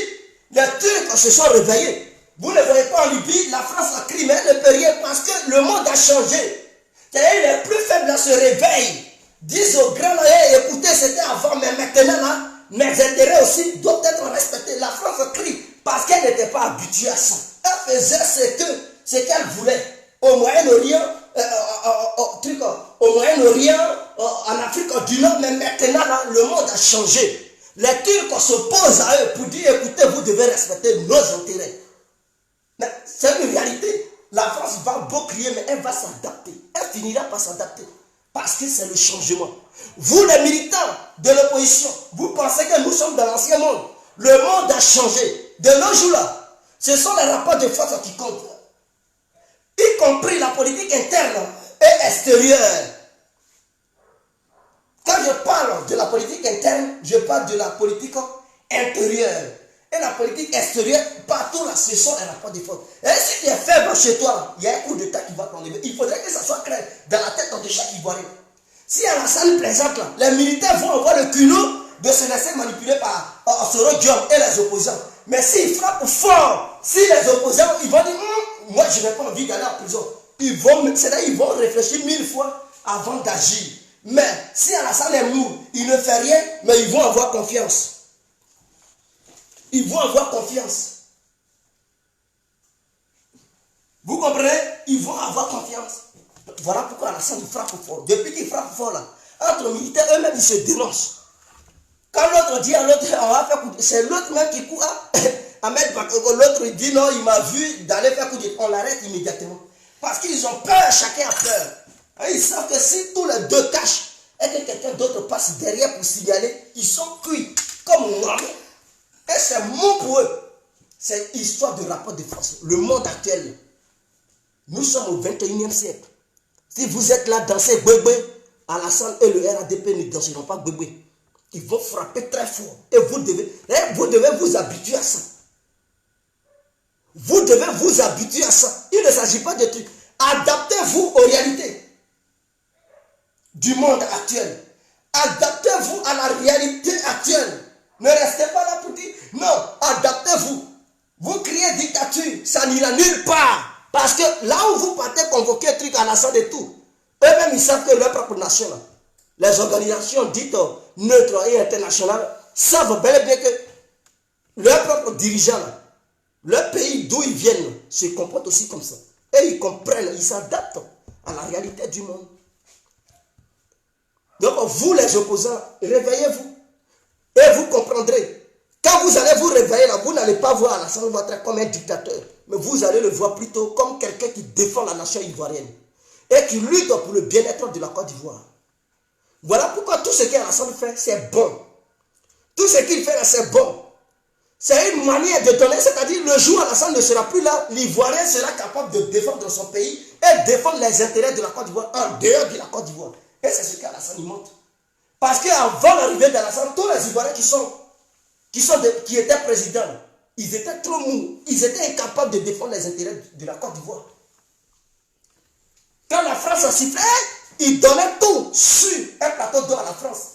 les Turcs se sont réveillés. Vous ne voyez pas en Libye, la France, la Crimée, elle ne peut rien parce que le monde a changé. Les plus faibles se réveillent. Disent aux grands, écoutez, c'était avant, mais maintenant, là, mes intérêts aussi doivent être respectés. La France crie parce qu'elle n'était pas habituée à ça. Elle faisait ce qu'elle voulait. Au Moyen-Orient, en Afrique du Nord, mais maintenant, là, le monde a changé. Les Turcs s'opposent à eux pour dire, écoutez, vous devez respecter nos intérêts. Mais c'est une réalité. La France va beau crier, mais elle va s'adapter. Elle finira par s'adapter. Parce que c'est le changement. Vous, les militants de l'opposition, vous pensez que nous sommes dans l'ancien monde. Le monde a changé. De nos jours-là, ce sont les rapports de force qui comptent. Y compris la politique interne et extérieure. Quand je parle de la politique interne, je parle de la politique intérieure. Et la politique extérieure, partout là, ce sont les rapports de force. Et si tu es faible chez toi, il y a un coup d'état qui va t'enlever. Il faudrait que ça soit clair dans la tête de chaque Ivoirien. Si à la salle plaisante, là, les militaires vont avoir le culot de se laisser manipuler par Soro Diom et les opposants. Mais s'ils frappent fort, si les opposants, ils vont dire, moi je n'ai pas envie d'aller en prison. Ils vont réfléchir 1000 fois avant d'agir. Mais si Alassane est lourd, il ne fait rien, mais ils vont avoir confiance. Ils vont avoir confiance. Vous comprenez? Ils vont avoir confiance. Voilà pourquoi Alassane frappe fort. Depuis qu'il frappe fort là, entre militaires eux-mêmes, ils se dénoncent. Quand l'autre dit à l'autre, on va faire coup de... C'est l'autre même qui court à mettre l'autre dit non, il m'a vu d'aller faire coup de... On l'arrête immédiatement. Parce qu'ils ont peur, chacun a peur. Et ils savent que si tous les deux cachent et que quelqu'un d'autre passe derrière pour signaler, ils sont cuits comme moi. Et c'est bon pour eux. C'est histoire de rapport de force. Le monde actuel. Nous sommes au 21e siècle. Si vous êtes là danser bébé, Alassane et le RADP ne danseront pas bébé. Ils vont frapper très fort. Et vous devez vous habituer à ça. Vous devez vous habituer à ça. Il ne s'agit pas de trucs. Adaptez-vous aux réalités du monde actuel. Adaptez-vous à la réalité actuelle. Ne restez pas là pour dire non, adaptez-vous. Vous criez dictature, ça n'ira nulle part. Parce que là où vous partez convoquer un truc à la salle et tout, eux-mêmes ils savent que leur propre nation, là, les organisations dites neutres et internationales, savent bel et bien que leurs propres dirigeants, là, leur pays d'où ils viennent, se comportent aussi comme ça. Et ils comprennent, ils s'adaptent à la réalité du monde. Donc vous les opposants, réveillez-vous. Et vous comprendrez Quand vous allez vous réveiller là, vous n'allez pas voir Alassane Ouattara comme un dictateur, mais vous allez le voir plutôt comme quelqu'un qui défend la nation ivoirienne et qui lutte pour le bien-être de la Côte d'Ivoire. Voilà pourquoi tout ce qu'Alassane fait, c'est bon. Tout ce qu'il fait là, c'est bon. C'est une manière de donner, c'est-à-dire le jour où Alassane ne sera plus là, l'Ivoirien sera capable de défendre son pays et défendre les intérêts de la Côte d'Ivoire en dehors de la Côte d'Ivoire. Et c'est ce qu'Alassane y montre. Parce qu'avant l'arrivée d'Alassane, tous les Ivoiriens qui étaient présidents, ils étaient trop mous, ils étaient incapables de défendre les intérêts de la Côte d'Ivoire. Quand la France a sifflé, ils donnaient tout sur un plateau d'eau à la France.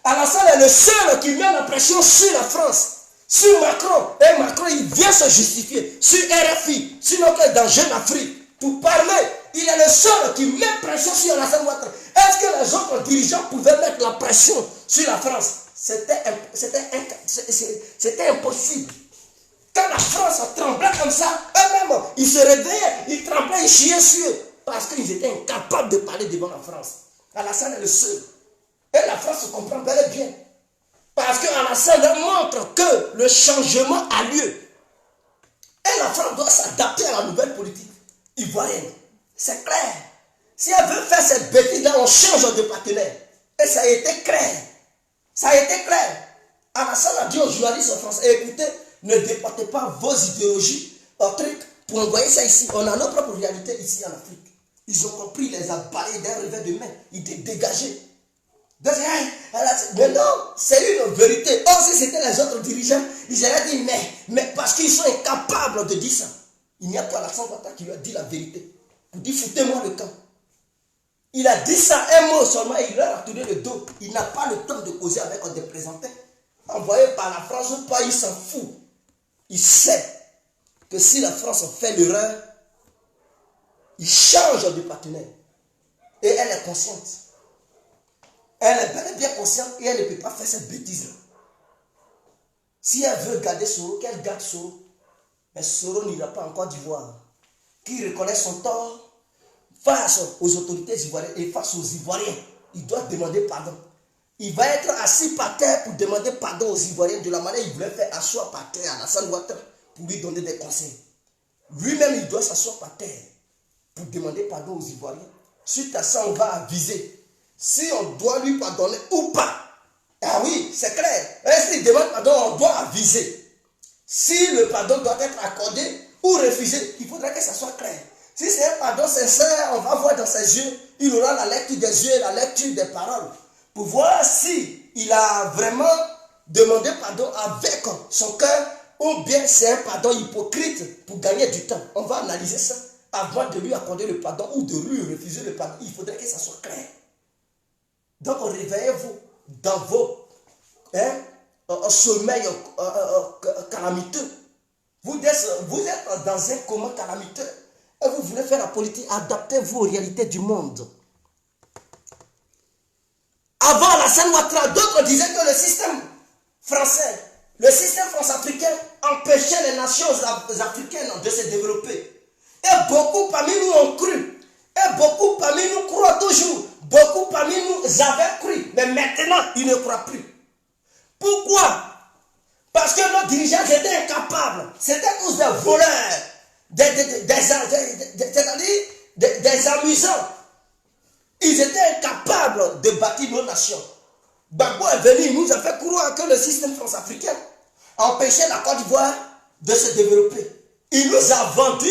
Alassane est le seul qui met la pression sur la France, sur Macron. Et Macron, il vient se justifier sur RFI, sur notre dans Jeune Afrique, pour parler. Il est le seul qui met pression sur Alassane Ouattara. Est-ce que les autres dirigeants pouvaient mettre la pression sur la France? C'était impossible. Quand la France tremblait comme ça, eux-mêmes, ils se réveillaient, ils tremblaient, ils chiaient sur eux. Parce qu'ils étaient incapables de parler devant la France. Alassane est le seul. Et la France se comprend bel et bien. Parce qu'Alassane montre que le changement a lieu. Et la France doit s'adapter à la nouvelle politique ivoirienne. C'est clair. Si elle veut faire cette bêtise-là, on change de partenaire. Et ça a été clair. Ça a été clair. Alassane a dit aux journalistes en France, écoutez, ne déportez pas vos idéologies en truc pour envoyer ça ici. On a nos propres réalités ici en Afrique. Ils ont compris, ils les a balayés d'un revers de main. Ils étaient dégagés. Mais non, c'est une vérité. Or, si c'était les autres dirigeants, ils auraient dit, mais parce qu'ils sont incapables de dire ça. Il n'y a pas Alassane Ouattara qui lui a dit la vérité. Pour dire, foutez-moi le camp. Il a dit ça un mot seulement et il leur a tourné le dos. Il n'a pas le temps de causer avec des présentés. Envoyé par la France ou pas, il s'en fout. Il sait que si la France fait l'erreur, il change de partenaire. Et elle est consciente. Elle est bel et bien consciente et elle ne peut pas faire cette bêtise-là. Si elle veut garder Soro, qu'elle garde Soro. Mais Soro n'ira pas en Côte d'Ivoire. Qui reconnaît son tort face aux autorités ivoiriennes et face aux Ivoiriens. Il doit demander pardon. Il va être assis par terre pour demander pardon aux Ivoiriens de la manière qu'il voulait faire asseoir par terre à Alassane Ouattara pour lui donner des conseils. Lui-même, il doit s'asseoir par terre pour demander pardon aux Ivoiriens. Suite à ça, on va aviser si on doit lui pardonner ou pas. Ah oui, c'est clair. Et s'il demande pardon, on doit aviser. Si le pardon doit être accordé ou refusé, il faudrait que ça soit clair. Si c'est un pardon sincère, on va voir dans ses yeux, il aura la lecture des yeux, la lecture des paroles, pour voir si il a vraiment demandé pardon avec son cœur, ou bien c'est un pardon hypocrite pour gagner du temps. On va analyser ça avant de lui accorder le pardon ou de lui refuser le pardon. Il faudrait que ça soit clair. Donc réveillez-vous dans vos sommeil calamiteux. Vous êtes dans un coma calamiteux. Et vous voulez faire la politique, adaptez-vous aux réalités du monde. Avant Alassane Ouattara, d'autres disaient que le système français, le système france-africain empêchait les nations africaines de se développer. Et beaucoup parmi nous ont cru. Et beaucoup parmi nous croient toujours. Beaucoup parmi nous avaient cru. Mais maintenant, ils ne croient plus. Pourquoi? Parce que nos dirigeants étaient incapables. C'était tous des voleurs. C'est-à-dire des amusants. Ils étaient incapables de bâtir nos nations. Gbagbo est venu, il nous a fait croire que le système france-africain empêchait la Côte d'Ivoire de se développer. Il nous a vendu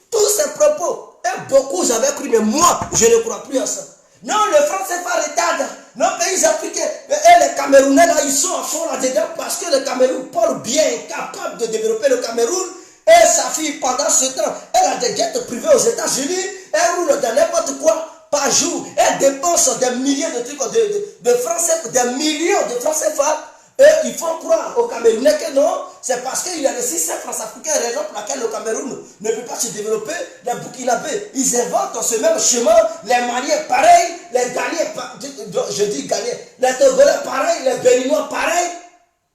tous ses propos. Et beaucoup avaient cru, mais moi, je ne crois plus à ça. Non, le franc CFA retarde nos pays africains. Et les Camerounais, là, ils sont à fond là-dedans parce que le Cameroun, Paul Biya est capable de développer le Cameroun. Et sa fille, pendant ce temps, elle a des jets privés aux États-Unis. Elle roule dans n'importe quoi par jour. Elle dépense des milliers de trucs de français, des millions de francs CFA. Et ils font croire aux Camerounais que non, c'est parce qu'il y a le système france-africain, raison pour laquelle le Cameroun ne peut pas se développer. Les Burkinabés, ils inventent ce même chemin. Les Maliens, pareil. Les Ghanais, je dis Ghanais. Les Togolais, pareil. Les Béninois, pareil.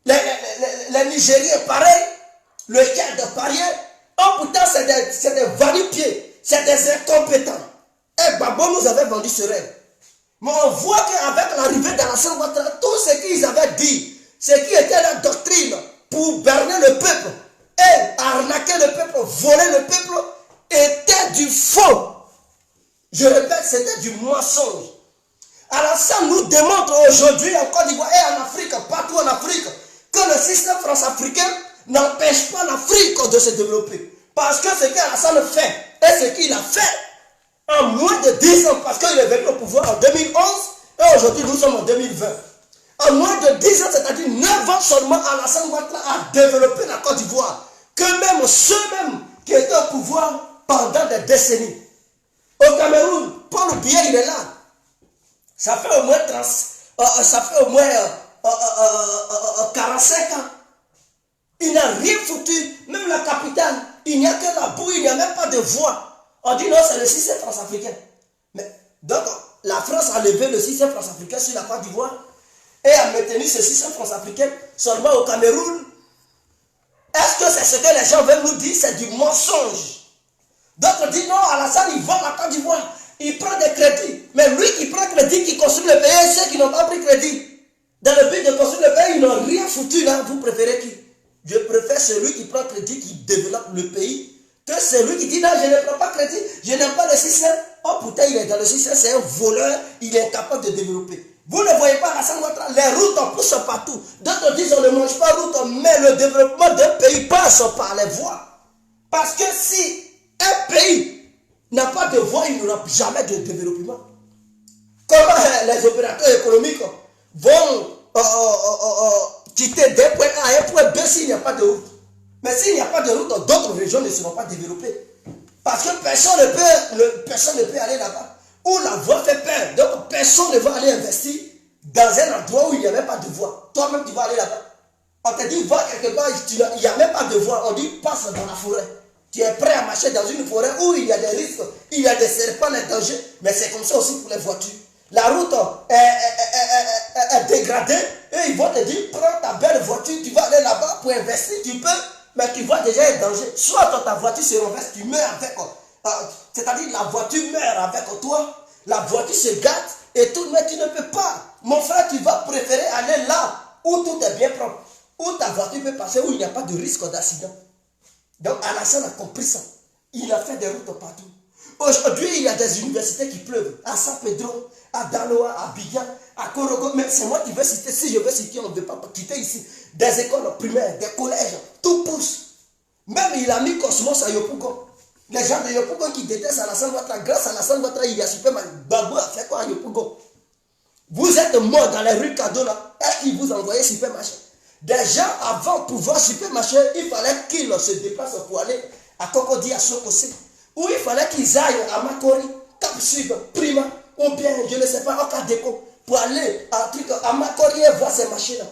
Les Nigériens, pareil. Le Tchad, pareil. Oh, pourtant, c'est des va-nu-pieds. C'est des incompétents. Et Gbagbo nous avait vendu ce rêve. Mais on voit qu'avec l'arrivée d'Alassane Ouattara, tout ce qu'ils avaient dit, ce qui était la doctrine pour démontre aujourd'hui en Côte d'Ivoire et en Afrique, partout en Afrique, que le système france-africain n'empêche pas l'Afrique de se développer. Parce que ce qu'Alassane fait, et ce qu'il a fait en moins de 10 ans, parce qu'il est venu au pouvoir en 2011, et aujourd'hui nous sommes en 2020. En moins de 10 ans, c'est-à-dire 9 ans seulement, Alassane Ouattara a développé la Côte d'Ivoire. Que même ceux-mêmes qui étaient au pouvoir pendant des décennies. Au Cameroun, Paul Biya, il est là. Ça fait au moins 45 ans. Il n'a rien foutu. Même la capitale, il n'y a que la boue, il n'y a même pas de voix. On dit non, c'est le système france-africain. Donc, la France a levé le système france-africain sur la Côte d'Ivoire et a maintenu ce système france-africain seulement au Cameroun. Est-ce que c'est ce que les gens veulent nous dire? C'est du mensonge. D'autres disent non, Alassane, il vend la Côte d'Ivoire. Il prend des crédits. Mais lui qui prend crédit, qui construit le pays, ceux qui n'ont pas pris crédit. Dans le but de construire le pays, ils n'ont rien foutu là. Vous préférez qui? Je préfère celui qui prend crédit, qui développe le pays, que celui qui dit non, je ne prends pas crédit, je n'aime pas le système. Oh putain, il est dans le système, c'est un voleur, il est incapable de développer. Vous ne voyez pas Alassane Ouattara, les routes poussent partout. D'autres disent on ne mange pas route, mais le développement d'un pays passe par les voies. Parce que si un pays n'a pas de voie, il n'aura jamais de développement. Comment les opérateurs économiques vont quitter des points A à un point B s'il n'y a pas de route? Mais s'il n'y a pas de route, d'autres régions ne seront pas développées. Parce que personne ne peut aller là-bas. Où la voie fait peur. Donc personne ne va aller investir dans un endroit où il n'y a même pas de voie. Toi-même, tu vas aller là-bas. On te dit, va quelque part, il n'y a même pas de voie. On dit, passe dans la forêt. Tu es prêt à marcher dans une forêt où il y a des risques, il y a des serpents, des dangers. Mais c'est comme ça aussi pour les voitures. La route est dégradée et ils vont te dire, prends ta belle voiture, tu vas aller là-bas pour investir, tu peux, mais tu vois déjà un danger. Soit ta voiture se renverse, tu meurs avec, c'est-à-dire la voiture meurt avec toi, la voiture se gâte et tout, mais tu ne peux pas. Mon frère, tu vas préférer aller là où tout est bien propre, où ta voiture peut passer, où il n'y a pas de risque d'accident. Donc Alassane a compris ça. Il a fait des routes partout. Aujourd'hui, il y a des universités qui pleuvent. À San Pedro, à Daloa, à Abidjan, à Korogo. Mais c'est moi qui vais citer. Si je veux citer, on ne veut pas quitter ici. Des écoles primaires, des collèges, tout pousse. Même il a mis Cosmos à Yopougon. Les gens de Yopougon qui détestent Alassane Ouattara. Grâce à Alassane Ouattara, il y a supermarché. Babou a fait quoi à Yopougon? Vous êtes morts dans les rues Cadeau là. Est-ce qu'il vous envoyait supermarché? Des gens avant pouvoir supermarché, il fallait qu'ils se déplacent pour aller à Cocody, à Sokosé. Ou il fallait qu'ils aillent à Makori, Cap Sud, Prima, ou bien, je ne sais pas, au Kadeko, pour aller à Makori et voir ces marchés-là.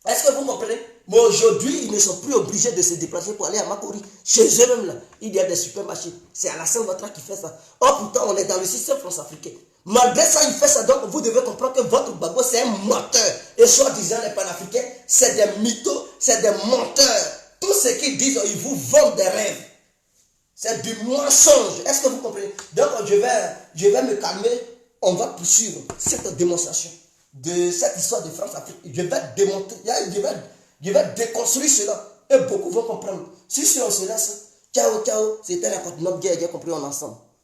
Est-ce que vous comprenez? Mais aujourd'hui, ils ne sont plus obligés de se déplacer pour aller à Makori. Chez eux-mêmes, là, il y a des supermarchés. C'est Alassane Ouattara qui fait ça. Oh, pourtant, on est dans le système france-africain. Malgré ça, il fait ça. Donc, vous devez comprendre que votre Gbagbo, c'est un menteur. Et soi-disant, les panafricains, c'est des mythos, c'est des menteurs. Tout ce qu'ils disent, ils vous vendent des rêves. C'est du mensonge. Est-ce que vous comprenez? Donc, je vais me calmer. On va poursuivre cette démonstration de cette histoire de France-Afrique. Je vais démontrer, je vais déconstruire cela. Et beaucoup vont comprendre. Si on se laisse, ciao, ciao, c'était la continent, j'ai compris, on ensemble.